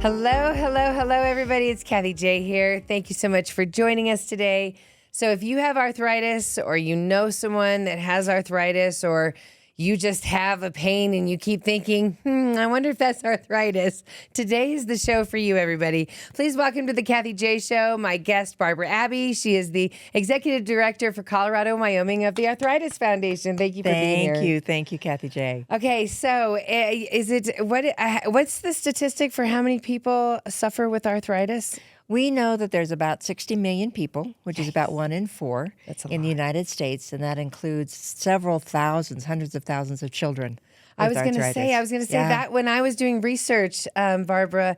Hello, everybody. It's Kathie J here. Thank you so much for joining us today. So if you have arthritis, or you know someone that has arthritis, or you just have a pain and you keep thinking, I wonder if that's arthritis, today is the show for you, everybody. Please welcome to the Kathie J Show, my guest, Barbara Abbey. She is the Executive Director for Colorado and Wyoming of the Arthritis Foundation. Thank you for being here. Thank you, Kathie J. Okay, so what's the statistic for how many people suffer with arthritis? We know that there's about 60 million people, which is about 1 in 4 in the United States, and that includes several thousands, hundreds of thousands of children. I was going to say that when I was doing research, Barbara,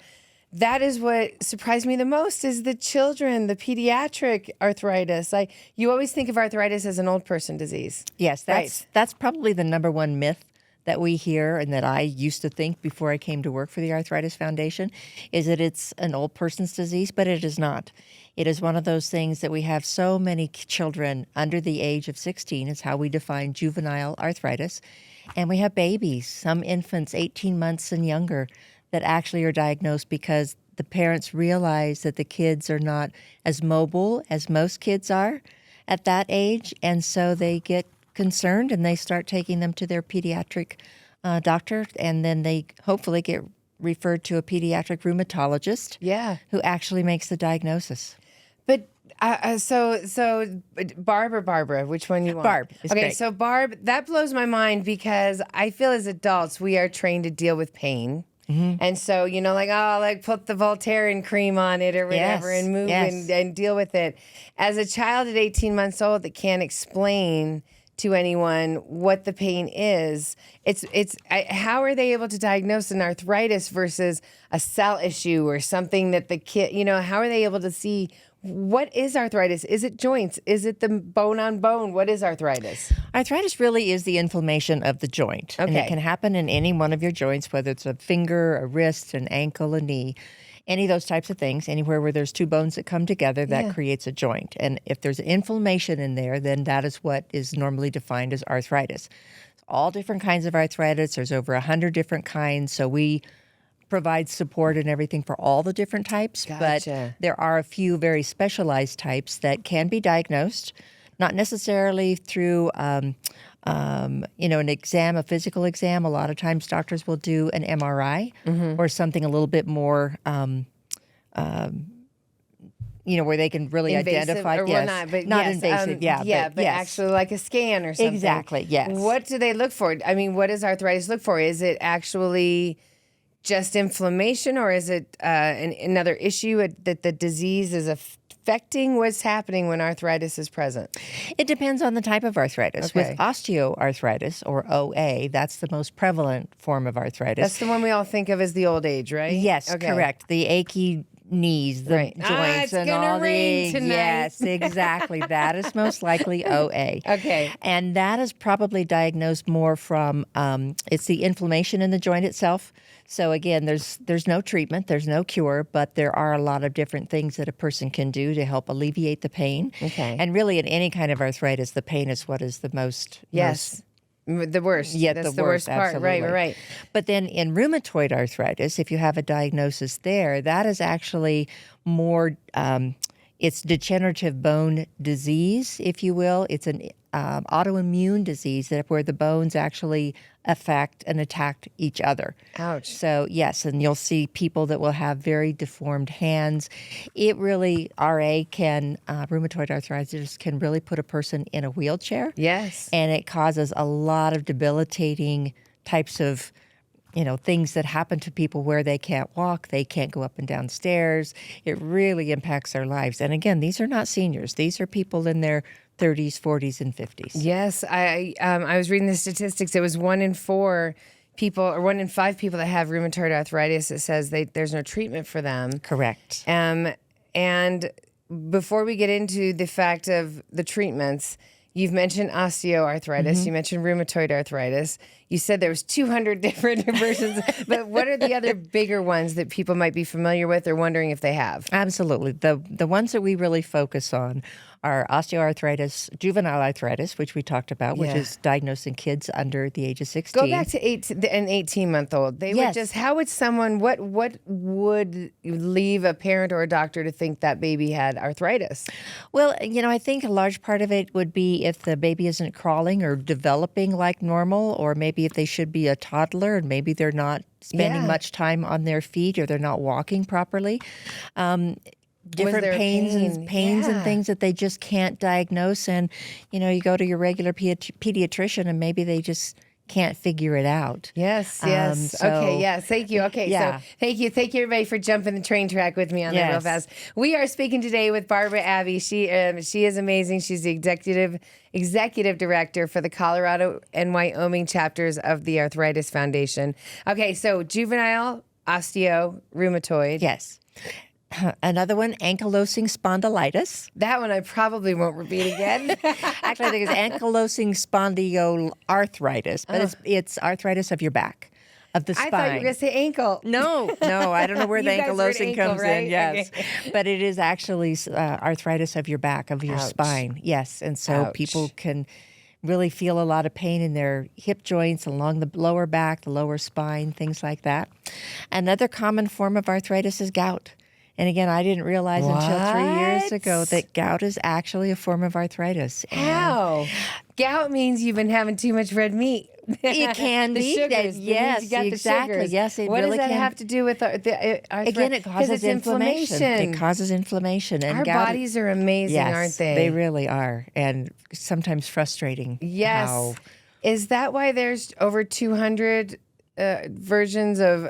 that is what surprised me the most is the children, the pediatric arthritis. You always think of arthritis as an old person disease. Yes, that's probably the number one myth that we hear and that I used to think before I came to work for the Arthritis Foundation is that it's an old person's disease, but it is not. It is one of those things that we have so many children under the age of 16 is how we define juvenile arthritis. And we have babies, some infants 18 months and younger, that actually are diagnosed because the parents realize that the kids are not as mobile as most kids are at that age, and so they get concerned and they start taking them to their pediatric doctor, and then they hopefully get referred to a pediatric rheumatologist who actually makes the diagnosis. But so Barbara, which one you want? Barb. Okay, great. so Barb, that blows my mind because I feel as adults we are trained to deal with pain. Mm-hmm. And so, put the Voltaren cream on it or whatever and move and deal with it. As a child at 18 months old that can't explain to anyone what the pain is, how are they able to diagnose an arthritis versus a cell issue or something that the kid, how are they able to see what is arthritis? Is it joints? Is it the bone on bone? What is arthritis? Arthritis really is the inflammation of the joint. Okay. And it can happen in any one of your joints, whether it's a finger, a wrist, an ankle, a knee, any of those types of things, anywhere where there's two bones that come together, that creates a joint. And if there's inflammation in there, then that is what is normally defined as arthritis. All different kinds of arthritis. There's over 100 different kinds. So we provide support and everything for all the different types. Gotcha. But there are a few very specialized types that can be diagnosed, not necessarily through an exam, a physical exam. A lot of times doctors will do an MRI or something a little bit more, where they can really invasive, identify. Or not invasive. But actually like a scan or something. Exactly, yes. What do they look for? I mean, what does arthritis look for? Is it actually just inflammation, or is it another issue that the disease is affecting? What's happening when arthritis is present? It depends on the type of arthritis. Okay. With osteoarthritis, or OA, that's the most prevalent form of arthritis. That's the one we all think of as the old age, right? Yes, correct. The achy knees, the joints, and all the tonight. Yes, exactly. That is most likely OA. Okay, and that is probably diagnosed more from it's the inflammation in the joint itself. So again, there's no treatment, there's no cure, but there are a lot of different things that a person can do to help alleviate the pain. Okay, and really in any kind of arthritis, the pain is what is the most the worst. Yeah, that's the worst part. Absolutely. Right. But then in rheumatoid arthritis, if you have a diagnosis there, that is actually more, it's degenerative bone disease, if you will. It's an autoimmune disease where the bones actually affect and attack each other. Ouch. So yes, and you'll see people that will have very deformed hands. It really, rheumatoid arthritis can really put a person in a wheelchair. Yes. And it causes a lot of debilitating types of things that happen to people where they can't walk, they can't go up and down stairs. It really impacts their lives. And again, these are not seniors. These are people in their 30s, 40s, and 50s. Yes, I was reading the statistics. It was 1 in 4 people, or 1 in 5 people that have rheumatoid arthritis. It says there's no treatment for them. Correct. And before we get into the fact of the treatments, you've mentioned osteoarthritis, you mentioned rheumatoid arthritis, you said there was 200 different versions, but what are the other bigger ones that people might be familiar with or wondering if they have? Absolutely. The ones that we really focus on are osteoarthritis, juvenile arthritis, which we talked about, which is diagnosed in kids under the age of 16. Go back to an 18-month-old. They would just, how would someone, what would leave a parent or a doctor to think that baby had arthritis? Well, I think a large part of it would be if the baby isn't crawling or developing like normal, or maybe if they should be a toddler and maybe they're not spending much time on their feet or they're not walking properly. Different pains and things that they just can't diagnose. And, you go to your regular pediatrician and maybe they just can't figure it out. Yes. Okay, yes. Thank you. Okay, so thank you everybody for jumping the train track with me on that real fast. We are speaking today with Barbara Abbey. She is amazing. She's the executive director for the Colorado and Wyoming chapters of the Arthritis Foundation. Okay, so juvenile rheumatoid. Yes. Another one, ankylosing spondylitis. That one I probably won't repeat again. Actually, I think it's ankylosing spondyloarthritis, but it's arthritis of your back, of the spine. I thought you were going to say ankle. No, I don't know where the ankylosing comes in. Yes, okay. But it is actually arthritis of your back, of your spine. Yes, and so people can really feel a lot of pain in their hip joints, along the lower back, the lower spine, things like that. Another common form of arthritis is gout. And again, I didn't realize until 3 years ago that gout is actually a form of arthritis. How? Gout means you've been having too much red meat. It can be. Sugars, yes, exactly. Yes, it what really does that can. have to do with arthritis? Again, it causes inflammation. It causes inflammation. And our bodies are amazing, aren't they? They really are. And sometimes frustrating. Yes. Is that why there's over 200 versions of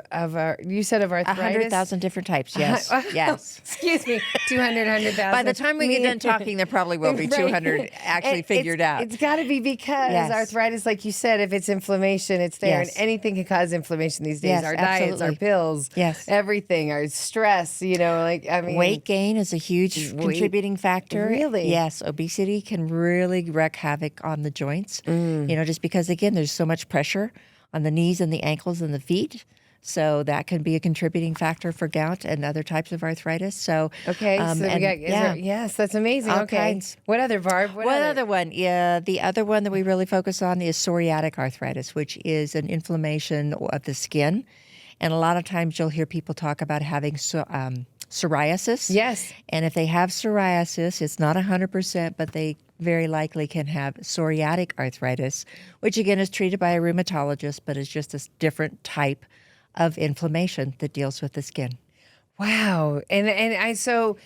you said of arthritis? 100,000 different types, yes. Yes. Excuse me, 200, 100,000. By the time we get done talking, there probably will be 200 actually figured out. It's got to be because arthritis, like you said, if it's inflammation, it's there. And anything can cause inflammation these days. Our diets, our pills, everything, our stress, weight gain is a huge contributing factor. Really? Yes. Obesity can really wreak havoc on the joints, just because, again, there's so much pressure on the knees and the ankles and the feet. So that can be a contributing factor for gout and other types of arthritis. So we got, yes, that's amazing. All kinds. What other, Barb? What other one? Yeah, the other one that we really focus on is psoriatic arthritis, which is an inflammation of the skin. And a lot of times you'll hear people talk about having psoriasis. Yes. And if they have psoriasis, it's not 100%, but they very likely can have psoriatic arthritis, which again is treated by a rheumatologist, but is just a different type of inflammation that deals with the skin. Wow. So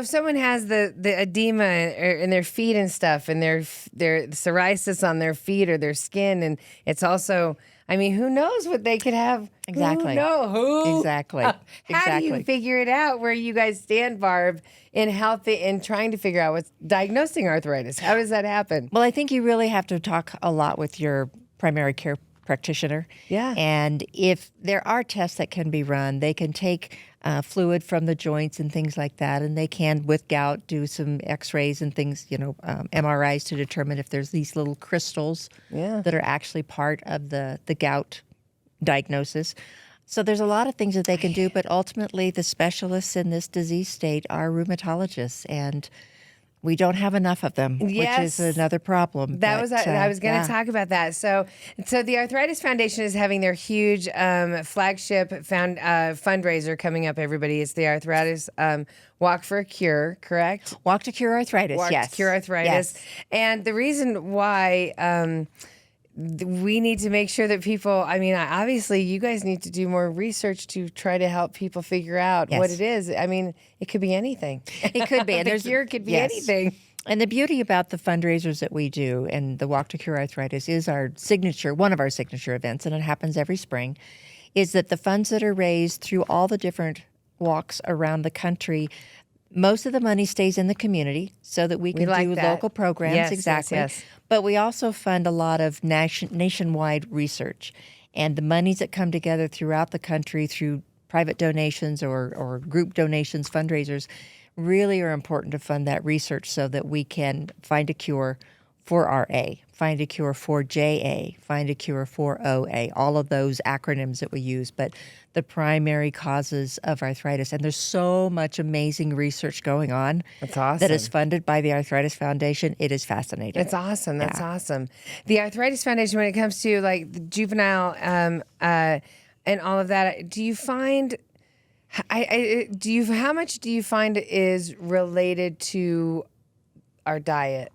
if someone has the edema in their feet and stuff, and their psoriasis on their feet or their skin, and it's also, who knows what they could have? Exactly. Exactly. How do you figure it out where you guys stand, Barb, in trying to figure out what's diagnosing arthritis? How does that happen? Well, I think you really have to talk a lot with your primary care practitioner. Yeah. And if there are tests that can be run, they can take fluid from the joints and things like that, and they can, with gout, do some x-rays and things, MRIs to determine if there's these little crystals that are actually part of the gout diagnosis. So there's a lot of things that they can do, but ultimately the specialists in this disease state are rheumatologists, and we don't have enough of them, which is another problem. I was going to talk about that. So the Arthritis Foundation is having their huge flagship fundraiser coming up, everybody. It's the Arthritis Walk for a Cure, correct? Walk to Cure Arthritis, Walk to Cure Arthritis. Yes. And the reason why we need to make sure that people, obviously you guys need to do more research to try to help people figure out what it is. It could be anything. It could be. And the cure could be anything. And the beauty about the fundraisers that we do, and the Walk to Cure Arthritis is one of our signature events, and it happens every spring, is that the funds that are raised through all the different walks around the country, most of the money stays in the community so that we can do local programs. Yes, exactly. Yes. But we also fund a lot of nationwide research. And the monies that come together throughout the country through private donations or group donations, fundraisers, really are important to fund that research so that we can find a cure for RA, find a cure for JA, find a cure for OA, all of those acronyms that we use, but the primary causes of arthritis. And there's so much amazing research going on. That's awesome. That is funded by the Arthritis Foundation. It is fascinating. That's awesome. That's awesome. The Arthritis Foundation, when it comes to like the juvenile and all of that, do you find... how much do you find is related to our diet?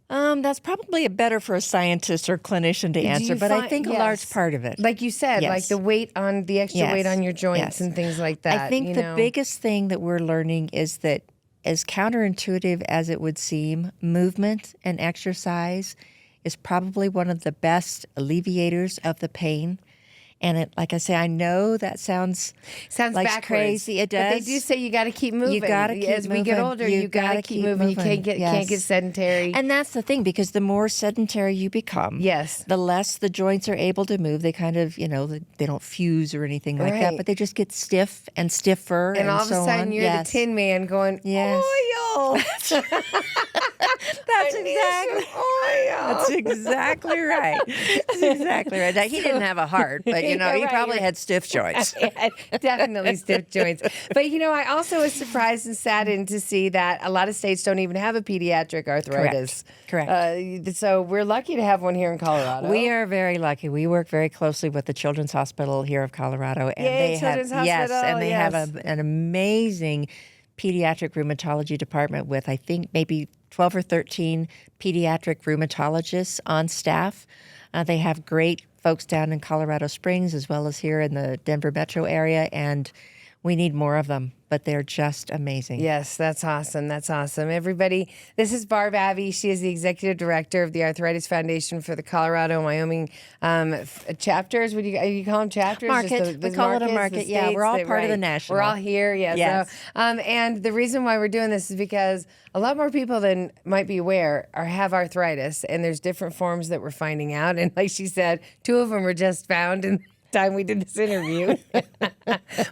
That's probably better for a scientist or clinician to answer, but I think a large part of it. Like you said, like the extra weight on your joints and things like that. I think the biggest thing that we're learning is that, as counterintuitive as it would seem, movement and exercise is probably one of the best alleviators of the pain. And like I say, I know that sounds like backwards, crazy. It does. But they do say you got to keep moving. You got to keep moving. As we get older, you got to keep moving. You can't get sedentary. And that's the thing, because the more sedentary you become, the less the joints are able to move. They kind of, they don't fuse or anything like that, but they just get stiff and stiffer. And all of a sudden, you're the Tin Man going, oil. That's exactly right. That's exactly right. Now, he didn't have a heart, but he probably had stiff joints. Definitely stiff joints. But I also was surprised and saddened to see that a lot of states don't even have a pediatric arthritis. Correct. So we're lucky to have one here in Colorado. We are very lucky. We work very closely with the Children's Hospital here of Colorado, and they have an amazing pediatric rheumatology department with, I think, maybe 12 or 13 pediatric rheumatologists on staff. They have great folks down in Colorado Springs as well as here in the Denver metro area, and we need more of them, but they're just amazing. Yes, that's awesome. That's awesome. Everybody, this is Barb Abbey. She is the executive director of the Arthritis Foundation for the Colorado and Wyoming chapters. What do you call them? Chapters? Market. We call it a market. Yeah, we're all part of the national. We're all here. Yes. So, and the reason why we're doing this is because a lot more people than might be aware have arthritis, and there's different forms that we're finding out. And like she said, 2 of them were just found in time we did this interview.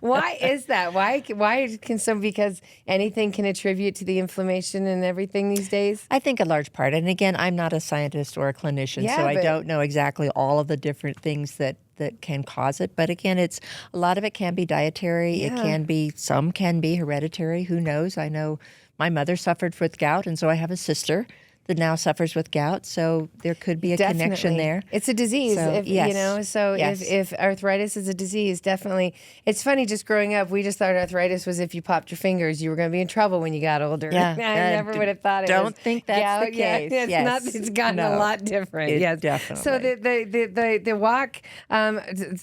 Why is that? Why can because anything can attribute to the inflammation and everything these days? I think a large part. And again, I'm not a scientist or a clinician, so I don't know exactly all of the different things that can cause it. But again, a lot of it can be dietary. Yeah. Some can be hereditary. Who knows? I know my mother suffered with gout, and so I have a sister that now suffers with gout, so there could be a connection there. It's a disease, so, if arthritis is a disease, definitely. It's funny, just growing up, we just thought arthritis was if you popped your fingers, you were going to be in trouble when you got older. Yeah. I never would have thought it was. Don't think that's the case. It's gotten a lot different. Definitely. So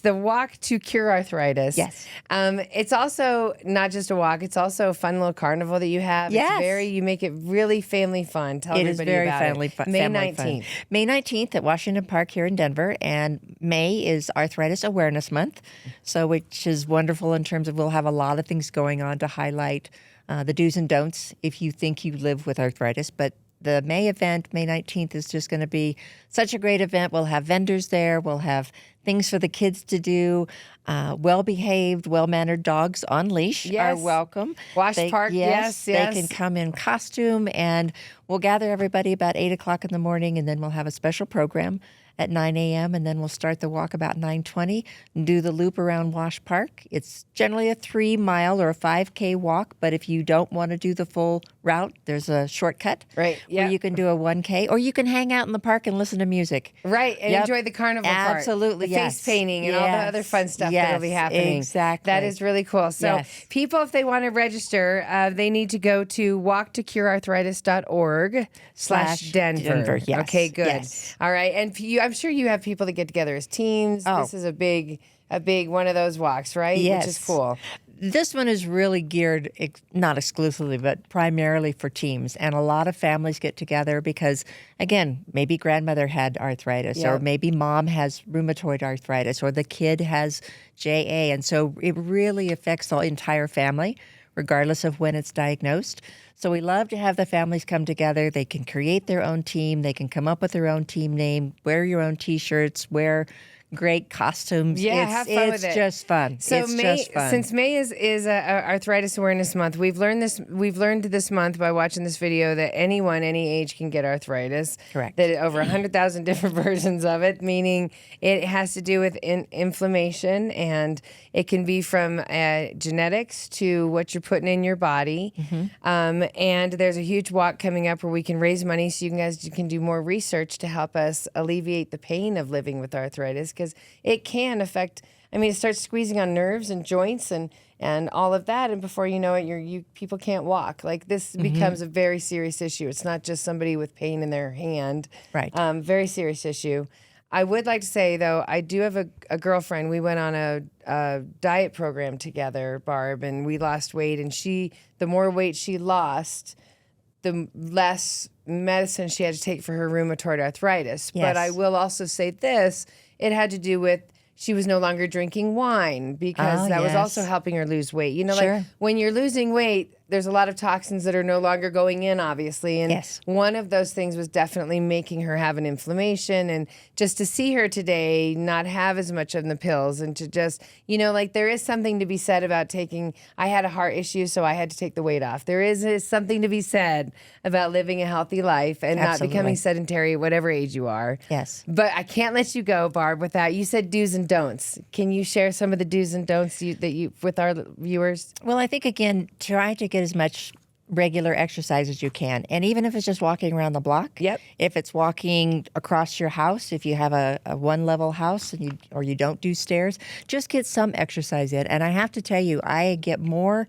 the walk to Cure Arthritis. Yes. It's also not just a walk, it's also a fun little carnival that you have. Yes. You make it really family fun. Tell everybody very about family it. fun. May 19th. May 19th at Washington Park here in Denver, and May is Arthritis Awareness Month, so which is wonderful in terms of we'll have a lot of things going on to highlight the do's and don'ts if you think you live with arthritis. But the May event, May 19th, is just going to be such a great event. We'll have vendors there. We'll have things for the kids to do. Well-behaved, well-mannered dogs on leash are welcome. Park, yes. They can come in costume, and we'll gather everybody about 8 o'clock in the morning, and then we'll have a special program at 9 a.m., and then we'll start the walk about 9:20 and do the loop around Wash Park. It's generally a 3-mile or a 5K walk, but if you don't want to do the full route, there's a shortcut where you can do a 1K, or you can hang out in the park and listen to music. Right, and enjoy the carnival part. Absolutely, the face painting and all the other fun stuff that'll be happening. Exactly. That is really cool. So people, if they want to register, they need to go to walktocurearthritis.org/Denver. Yes. Okay, good. Yes. All right, and I'm sure you have people that get together as teams. This is a big one of those walks, right? Yes. Which is cool. This one is really geared, not exclusively, but primarily for teams. And a lot of families get together because, again, maybe grandmother had arthritis, or maybe mom has rheumatoid arthritis, or the kid has JA. And so it really affects the entire family, regardless of when it's diagnosed. So we love to have the families come together. They can create their own team. They can come up with their own team name, wear your own T-shirts, wear great costumes. Yeah, have fun with it. It's just fun. So it's May, just fun. since May is Arthritis Awareness Month, we've learned this month by watching this video that anyone, any age can get arthritis. Correct. That over 100,000 different versions of it, meaning it has to do with inflammation, and it can be from genetics to what you're putting in your body. And there's a huge walk coming up where we can raise money so you guys can do more research to help us alleviate the pain of living with arthritis, because it can affect. I mean, it starts squeezing on nerves and joints and all of that, and before you know it, people can't walk. Like, this becomes a very serious issue. It's not just somebody with pain in their hand. Right. Very serious issue. I would like to say, though, I do have a girlfriend. We went on a diet program together, Barb, and we lost weight. And the more weight she lost, the less medicine she had to take for her rheumatoid arthritis. Yes. But I will also say this: it had to do with she was no longer drinking wine, because that was also helping her lose weight. You know, like when you're losing weight, there's a lot of toxins that are no longer going in, obviously. And one of those things was definitely making her have an inflammation. And just to see her today not have as much of the pills, and to just, you know, like, there is something to be said about I had a heart issue, so I had to take the weight off. There is something to be said about living a healthy life and not becoming sedentary at whatever age you are. Yes. But I can't let you go, Barb, without, you said do's and don'ts. Can you share some of the do's and don'ts with our viewers? Well, I think, again, try to get as much regular exercise as you can. And even if it's just walking around the block, if it's walking across your house, if you have a one-level house and you don't do stairs, just get some exercise in. And I have to tell you, I get more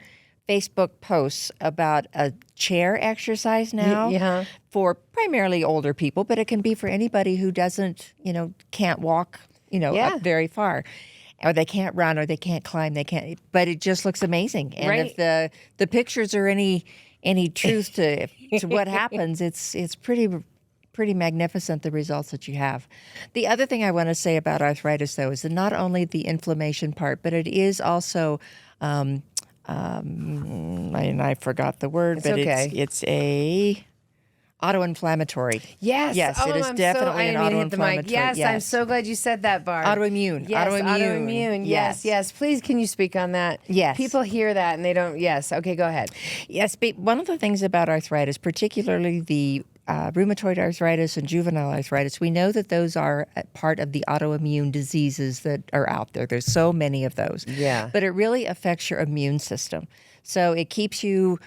Facebook posts about a chair exercise now for primarily older people, but it can be for anybody who can't walk, up very far. Or they can't run, or they can't climb, but it just looks amazing. And if the pictures are any truth to what happens, it's pretty magnificent, the results that you have. The other thing I want to say about arthritis, though, is that not only the inflammation part, but it is also, and I forgot the word, it's a autoinflammatory. Yes. It is definitely an autoinflammatory. Yes, I'm so glad you said that, Barb. Autoimmune. Yes, autoimmune. Yes. Please, can you speak on that? Yes. People hear that and they don't. Yes. Okay, go ahead. Yes. One of the things about arthritis, particularly the rheumatoid arthritis and juvenile arthritis, we know that those are part of the autoimmune diseases that are out there. There's so many of those. Yeah. But it really affects your immune system. So it keeps you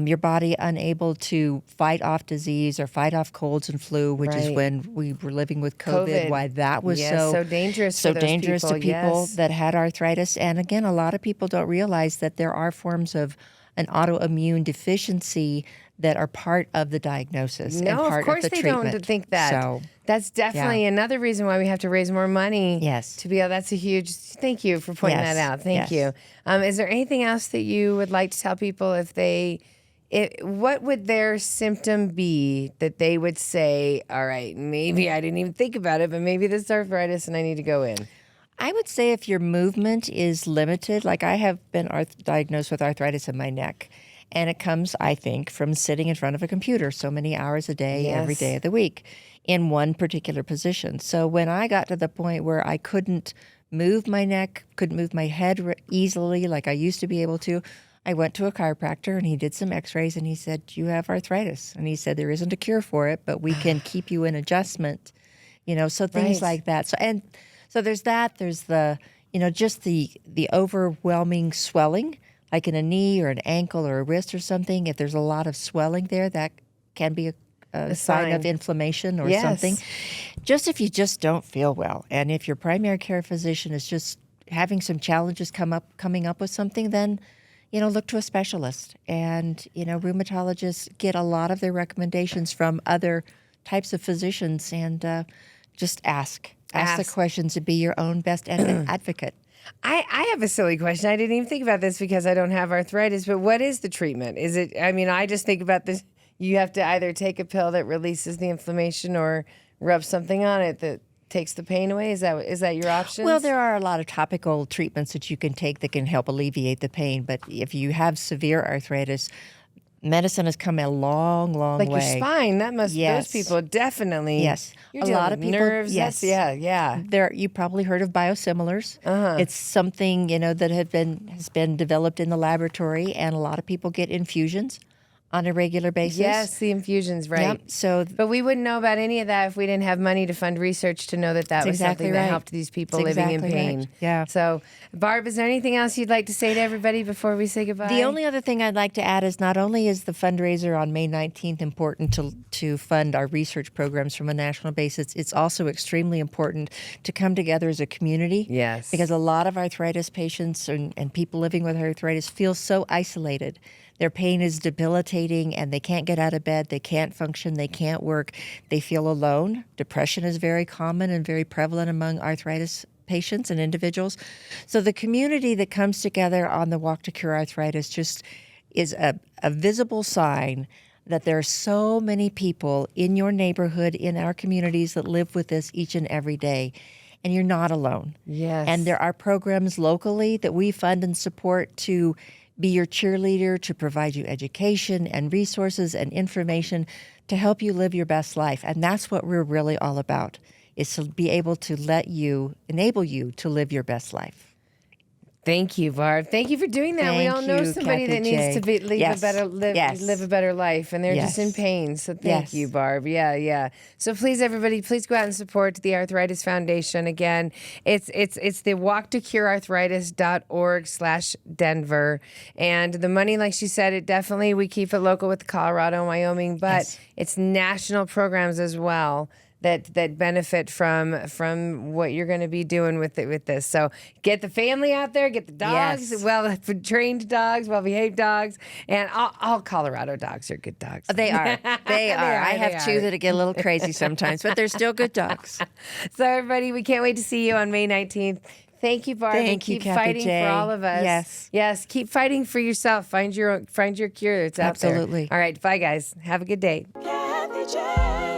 your body unable to fight off disease or fight off colds and flu, which is when we were living with COVID. Why that was so dangerous. So dangerous to people that had arthritis. And again, a lot of people don't realize that there are forms of an autoimmune deficiency that are part of the diagnosis. No, and part of course of the they treatment. don't think that. So, that's definitely another reason why we have to raise more money. Yes. To be able, that's a huge, thank you for pointing that out. Thank you. Is there anything else that you would like to tell people what would their symptom be that they would say, all right, maybe I didn't even think about it, but maybe this is arthritis and I need to go in? I would say if your movement is limited, like I have been diagnosed with arthritis in my neck, and it comes, I think, from sitting in front of a computer so many hours a day, every day of the week, in one particular position. So when I got to the point where I couldn't move my neck, couldn't move my head easily like I used to be able to, I went to a chiropractor and he did some x-rays and he said, you have arthritis. And he said, there isn't a cure for it, but we can keep you in adjustment, so things like that. So there's that. There's the, just the overwhelming swelling, like in a knee or an ankle or a wrist or something. If there's a lot of swelling there, that can be a sign of inflammation or something. Just if you just don't feel well. And if your primary care physician is just having some challenges coming up with something, then look to a specialist. And, rheumatologists get a lot of their recommendations from other types of physicians, and just ask the questions to be your own best advocate. I have a silly question. I didn't even think about this because I don't have arthritis, but what is the treatment? Is it, I just think about this. You have to either take a pill that releases the inflammation or rub something on it that takes the pain away. Is that your option? Well, there are a lot of topical treatments that you can take that can help alleviate the pain. But if you have severe arthritis, Medicine has come a long, long like way. Your spine, that must, Yes. those people definitely. Yes. You're A dealing lot of with people. nerves. Yes. Yeah. You probably heard of biosimilars. It's something, that has been developed in the laboratory, and a lot of people get infusions on a regular basis. Yes, the infusions, right. Yep. So, but we wouldn't know about any of that if we didn't have money to fund research to know that was exactly something right. that helped these people That's living exactly in pain. right. Yeah. So, Barb, is there anything else you'd like to say to everybody before we say goodbye? The only other thing I'd like to add is not only is the fundraiser on May 19th important to fund our research programs from a national basis, it's also extremely important to come together as a community. Yes. Because a lot of arthritis patients and people living with arthritis feel so isolated. Their pain is debilitating, and they can't get out of bed, they can't function, they can't work, they feel alone. Depression is very common and very prevalent among arthritis patients and individuals. So the community that comes together on the Walk to Cure Arthritis just is a visible sign that there are so many people in your neighborhood, in our communities, that live with this each and every day. And you're not alone. Yes. And there are programs locally that we fund and support to be your cheerleader, to provide you education and resources and information to help you live your best life. And that's what we're really all about, is to be able to enable you to live your best life. Thank you, Barb. Thank you for doing that. We all know somebody that needs to live a better life, and they're just in pain. So thank you, Barb. Yeah. So please, everybody, please go out and support the Arthritis Foundation. Again, it's the walktocurearthritis.org/Denver, and the money, like she said, we keep it local with Colorado and Wyoming, but it's national programs as well that benefit from what you're going to be doing with this. So get the family out there, get the dogs, well-trained dogs, well-behaved dogs, and all Colorado dogs are good dogs. They are. They are. I have two that get a little crazy sometimes, but they're still good dogs. So everybody, we can't wait to see you on May 19th. Thank you, Barb. Thank you, keep Kathie fighting J. for all of us. Yes. Keep fighting for yourself. Find your cure. It's out there. Absolutely. All right. Bye, guys. Have a good day. Kathie J.